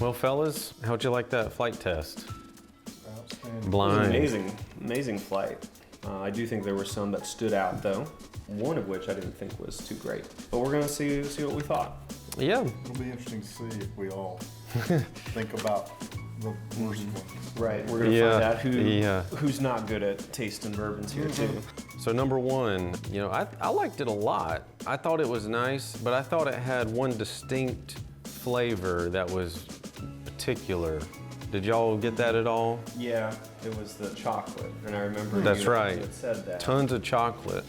Well, fellas, how'd you like that flight test? Outstanding. Blind. It was an amazing flight. I do think there were some that stood out though. One of which I didn't think was too great. But we're gonna see what we thought. Yeah. It'll be interesting to see if we all think about the worst ones. Right. We're gonna find out who's not good at tasting bourbons here too. So number one, I liked it a lot. I thought it was nice, but I thought it had one distinct flavor that was particular. Did y'all get that at all? Yeah, it was the chocolate, and I remember That's you right. had said that. Tons of chocolate.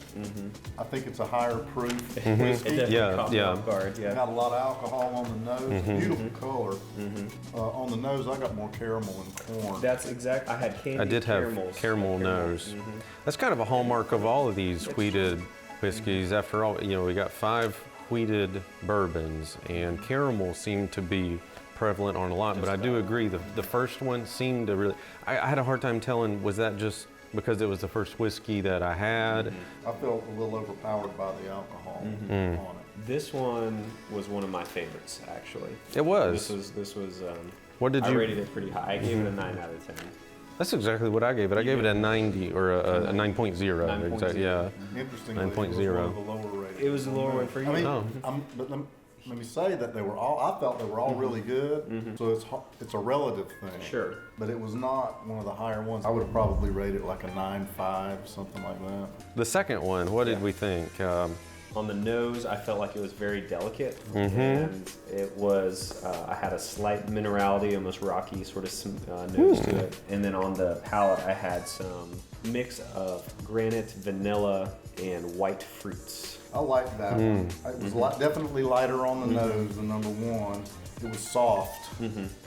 I think it's a higher proof It whiskey. definitely Yeah, caught me yeah. off guard. Got Yeah. a lot of alcohol on the nose. Beautiful color. On the nose, I got more caramel and corn. That's exact. I had candied I did have caramels. caramel nose. That's kind of a hallmark of all of these wheated whiskeys. After all, we got 5 wheated bourbons, and caramel seemed to be prevalent on a lot, but I do agree the first one seemed to really, I had a hard time telling, was that just because it was the first whiskey that I had? I felt a little overpowered by the alcohol on it. This one was one of my favorites, actually. It was. This was. What did I you? rated it pretty high. I gave it a 9 out of 10. That's exactly what I gave it. I gave it a 90 or a 9.0. 9.0. Exactly. Yeah. Interestingly, 9.0. it was one of the lower rated. It was a lower one for you. I mean, Oh. but let me say that they were all. I felt they were all really good. So it's a relative thing. Sure. But it was not one of the higher ones. I would have probably rated it like a 9.5, something like that. The second one. What did we think? On the nose, I felt like it was very delicate, and it was. I had a slight minerality, almost rocky sort of nose to it. And then on the palate, I had some mix of granite, vanilla, and white fruits. I liked that one. It was definitely lighter on the nose than number one. It was soft,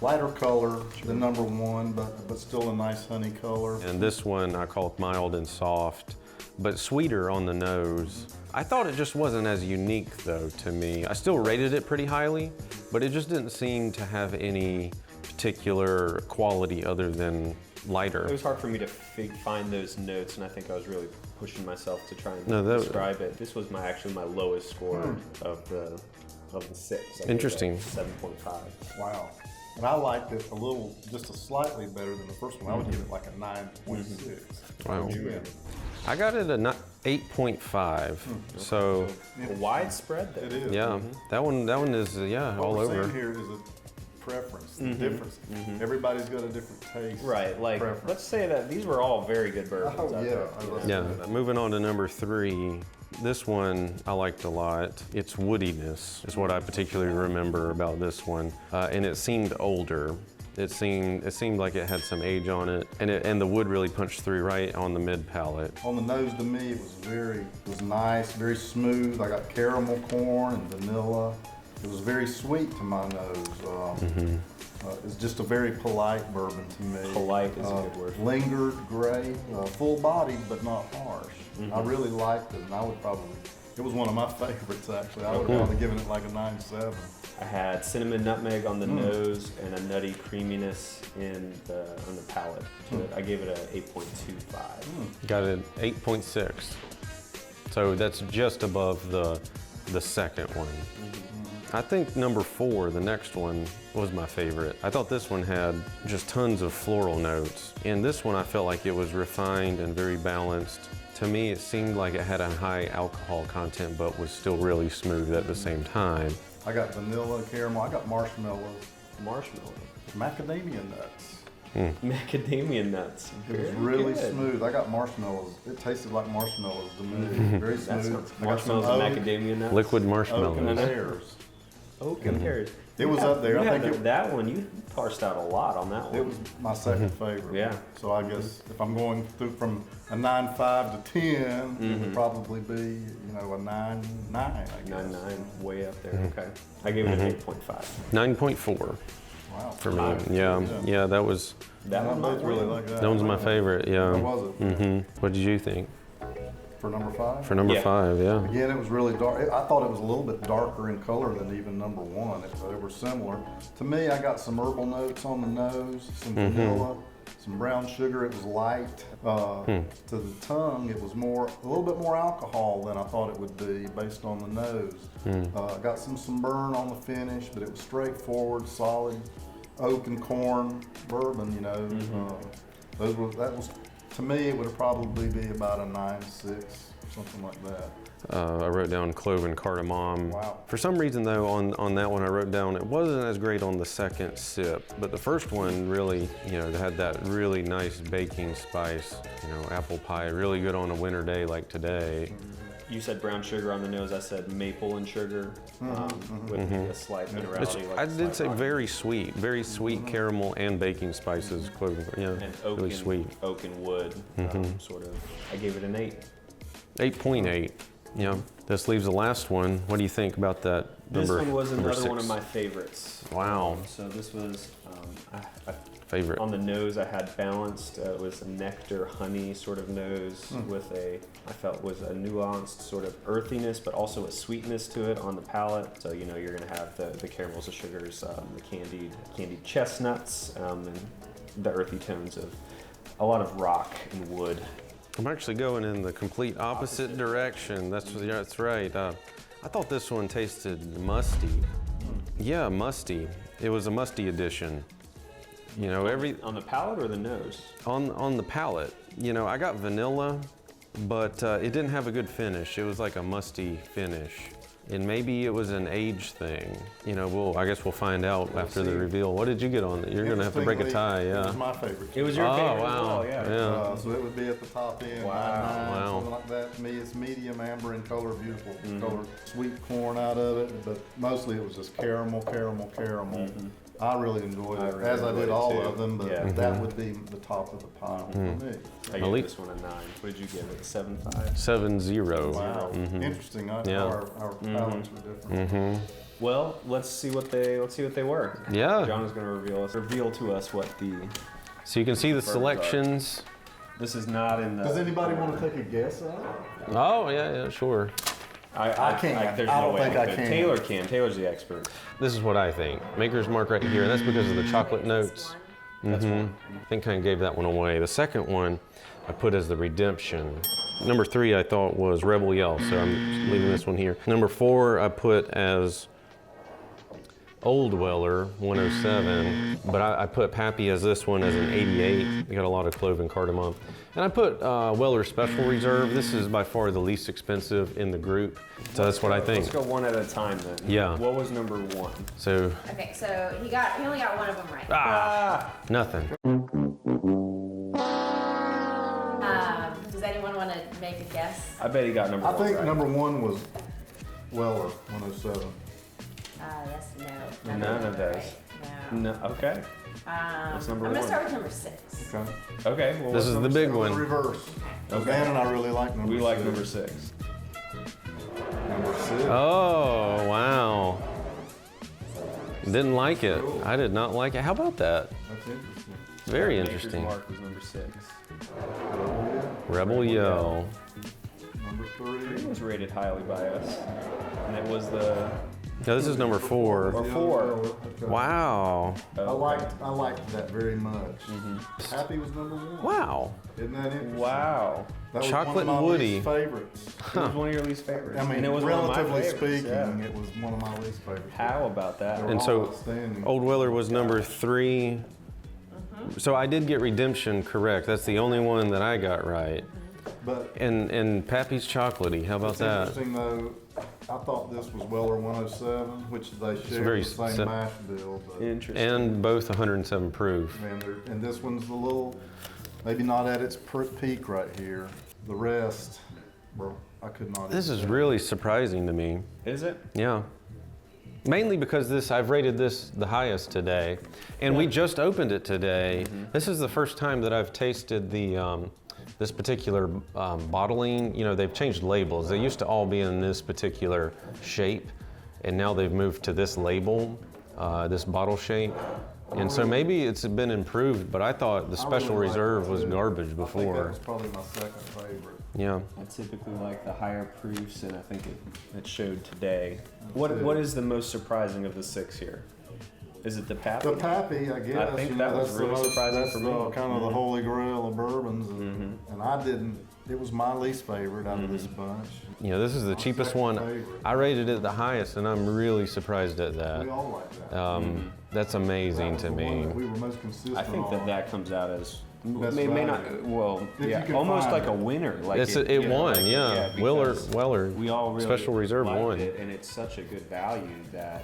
lighter color than number one, but still a nice honey color. And this one I call it mild and soft, but sweeter on the nose. I thought it just wasn't as unique though to me. I still rated it pretty highly, but it just didn't seem to have any particular quality other than lighter. It was hard for me to find those notes, and I think I was really pushing myself to try and describe it. This was actually my lowest score of the 6. Interesting. 7.5. Wow. And I liked it just slightly better than the first one. I would give it like a 9.6. Wow. Yeah. I got it a 8.5. So A widespread there. It is. yeah, that one is What all we're over. saying here is a preference, the difference. Everybody's got a different taste. Right, like preference. let's say that these were all very good bourbons. Oh, I yeah. thought. Yeah, moving on to number 3. This one I liked a lot. Its woodiness is what I particularly remember about this one, and it seemed older. It seemed like it had some age on it, and the wood really punched through right on the mid palate. On the nose, to me, it was nice, very smooth. I got caramel corn and vanilla. It was very sweet to my nose. It's just a very polite bourbon to me. Polite is a good word. Lingered, great, full-bodied, but not harsh. I really liked it, and I would probably. It was one of my favorites, actually. I would have probably given it like a 9.7. I had cinnamon nutmeg on the nose and a nutty creaminess on the palate. So I gave it a 8.25. Got it 8.6. So that's just above the second one. I think number 4, the next one, was my favorite. I thought this one had just tons of floral notes. And this one I felt like it was refined and very balanced. To me, it seemed like it had a high alcohol content, but was still really smooth at the same time. I got vanilla, caramel. I got marshmallows, Marshmallows. macadamia nuts. Macadamia nuts. It was Very really good. smooth. I got marshmallows. It tasted like marshmallows to me. Very That smooth. sounds I got some marshmallows and oak, macadamia nuts. Liquid oak and marshmallows. pears. Oak and pears. It was up there. You I had think that one. You parsed out a lot on that one. It was my second favorite. Yeah. So I guess if I'm going through from a 9.5 to 10, it would probably be, a 9.9, I guess. 9.9, way up there. Okay. I gave it an 8.5. 9.4 Wow. for me. Yeah, that was That one both might really win. like that. that one's my favorite. Yeah. What was it? What did you think For number 5? for number Yeah. 5? Yeah. Again, it was really dark. I thought it was a little bit darker in color than even number 1. They were similar. To me, I got some herbal notes on the nose, some vanilla, some brown sugar. It was light. To the tongue, it was a little bit more alcohol than I thought it would be based on the nose. Got some burn on the finish, but it was straightforward, solid oak and corn bourbon, you know. That was, to me, it would probably be about a 9.6, something like that. I wrote down clove and cardamom. Wow. For some reason though, on that one I wrote down, it wasn't as great on the second sip, but the first one really, you know, had that really nice baking spice, you know, apple pie, really good on a winter day like today. You said brown sugar on the nose. I said maple and sugar with a slight minerality. I did say very sweet caramel and baking spices, clove and yeah, and oak really and, sweet. Oak and wood, sort of. I gave it an 8. 8.8. Yeah. This leaves the last one. What do you think about that? This one was number another one 6? of my favorites. Wow. So this was Favorite. on the nose. I had balanced. It was a nectar honey sort of nose with I felt was a nuanced sort of earthiness, but also a sweetness to it on the palate. So you know you're gonna have the caramels, the sugars, the candied chestnuts, and the earthy tones of a lot of rock and wood. I'm actually going in the complete opposite direction. That's right. I thought this one tasted musty. Yeah, musty. It was a musty edition. You know, On the palate or the nose? on the palate. You know, I got vanilla, but it didn't have a good finish. It was like a musty finish. And maybe it was an age thing. You know, I guess we'll find out after the reveal. What did you get on it? You're gonna have to break a tie, It yeah. was my favorite. It was your favorite wow. as well, yeah. So it would be at the top end, Wow. 9.9, Wow. something like that. To me, it's medium amber in color, beautiful color, sweet corn out of it, but mostly it was just caramel. I really enjoyed it, really as I enjoyed did it all too. of them, but Yeah. that would be the top of the pile for me. I gave this one a 9. What did you give it? 7.5? 7-0. Wow, interesting. Yeah. Our palates were different. Well, let's see what they were. Yeah. John is going to reveal to us what the. So you can see the Bourbons are. selections. This is not in the. Does anybody want to take a guess at it? Oh, yeah, sure. I can't. There's I no don't way think I could. can. Taylor can. Taylor's the expert. This is what I think. Maker's Mark right here, and that's because of the chocolate notes. That's one. I think kind of gave that one away. The second one I put as the Redemption. Number 3 I thought was Rebel Yell, so I'm leaving this one here. Number 4 I put as Old Weller 107, but I put Pappy as this one as an 88. We got a lot of clove and cardamom. And I put Weller Special Reserve. This is by far the least expensive in the group, so that's what I think. Let's go one at a time then. Yeah. What was number 1? So, Okay, so he only got one of them right. nothing. Does anyone want to make a guess? I bet he got number I 1 think right. number 1 was Weller 107. Yes, no. None of those. Right. No. No. Okay. What's number I'm gonna 1? start with number 6. Okay. Okay. Well, This what's is the number big The one. reverse. Okay. Dan and I really like number 6. We like number 6. Number 6. Oh, wow. Didn't like it. I did not like it. How about that? That's interesting. Very Maker's interesting. Mark was number 6. Rebel Yell. Number 3. It was rated highly by us, and it was the. No, this is number 4. Or 4. Okay. Wow. I liked that very much. Happy was number 1. Wow. Isn't that interesting? Wow. That was Chocolate one of and my woody. least favorites. It was one of your least favorites. I mean, and it was one of my relatively favorites, speaking, yeah. it was one of my least favorites. How about that? They were And all so, outstanding. Old Weller was number 3. So I did get Redemption correct. That's the only one that I got right. But And Pappy's Chocolatey. How about it's that? interesting though, I thought this was Weller 107, which they share very the same sim- mash bill. But Interesting. And both 107 proof. and this one's a little, maybe not at its peak right here. The rest, bro, I could not. This even is say. really surprising to me. Is it? Yeah. Mainly because I've rated this the highest today, and we just opened it today. This is the first time that I've tasted the this particular bottling. You know, they've changed labels. They used to all be in this particular shape, and now they've moved to this label, this bottle shape. And so maybe it's been improved, but I thought the I Special really liked Reserve it, was too. garbage I think that before. was probably my second favorite. Yeah. I typically like the higher proofs, and I think it showed today. That's What it. What is the most surprising of the 6 here? Is it the Pappy? The Pappy, I guess. I think you that know, was that's really the most, surprising that's for the, me. kind of the holy grail of bourbons, and I didn't. It was my least favorite out of this bunch. You know, this is the cheapest one. favorite. I rated it the highest, and I'm really surprised at that. We all like that. That's amazing was to the one me. that we were most consistent I think on. that comes out as Best may value. not well, If yeah, you can almost find like a it. winner. Like It you know, won, like, yeah. because Weller, we all really Special Reserve liked won. it, and it's such a good value that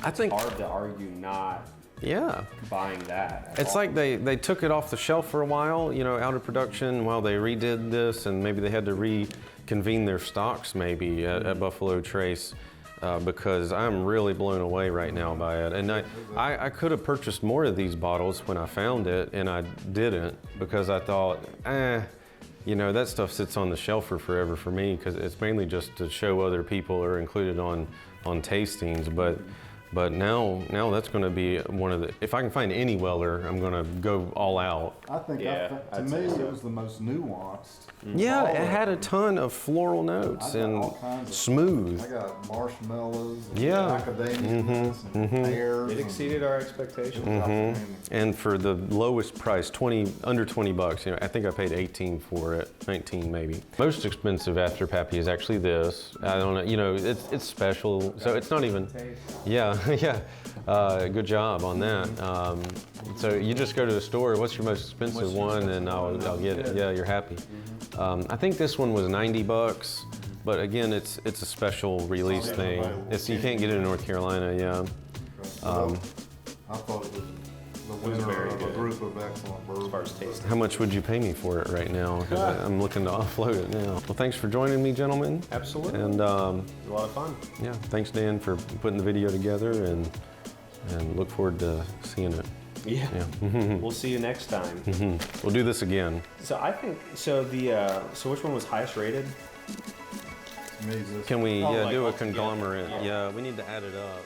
I think, hard to argue not yeah. buying that. at It's all. like they took it off the shelf for a while, you know, out of production while they redid this, and maybe they had to reconvene their stocks maybe at Buffalo Trace. Because I'm really blown away right now by it. And I could have purchased more of these bottles when I found it, and I didn't because I thought, you know, that stuff sits on the shelf for forever for me because it's mainly just to show other people or included on tastings. But now that's going to be one of the, if I can find any Weller, I'm going to go all out. I think Yeah, to I'd me say so. it was the most nuanced. Yeah, All it of had a them. ton of floral notes I got and all kinds of smooth. I got marshmallows, and Yeah. macadamias, and pears. It exceeded our expectations. outstanding. And for the lowest price, under 20 bucks, you know, I think I paid 18 for it, 19 maybe. Most expensive after Pappy is actually this. I don't know, you know, it's special, so it's not even, yeah, yeah. Good job on that. So you just go to the store, what's your most expensive one, and I'll get it. Yeah, you're happy. I think this one was 90 bucks, but again, it's a special release thing. You can't get it in North Carolina, yeah. I thought it was the winner very of a good. group of excellent bourbons. As far as taste. How much would you pay me for it right now? Because I'm looking to offload it now. Well, thanks for joining me, gentlemen. Absolutely. And It was a lot of fun. yeah, thanks Dan for putting the video together, and look forward to seeing it. Yeah. Yeah. We'll see you next time. We'll do this again. So I think so. So which one was highest rated? To me, this- Can we Oh, like do a altogether, conglomerate? yeah. Yeah, we need to add it up.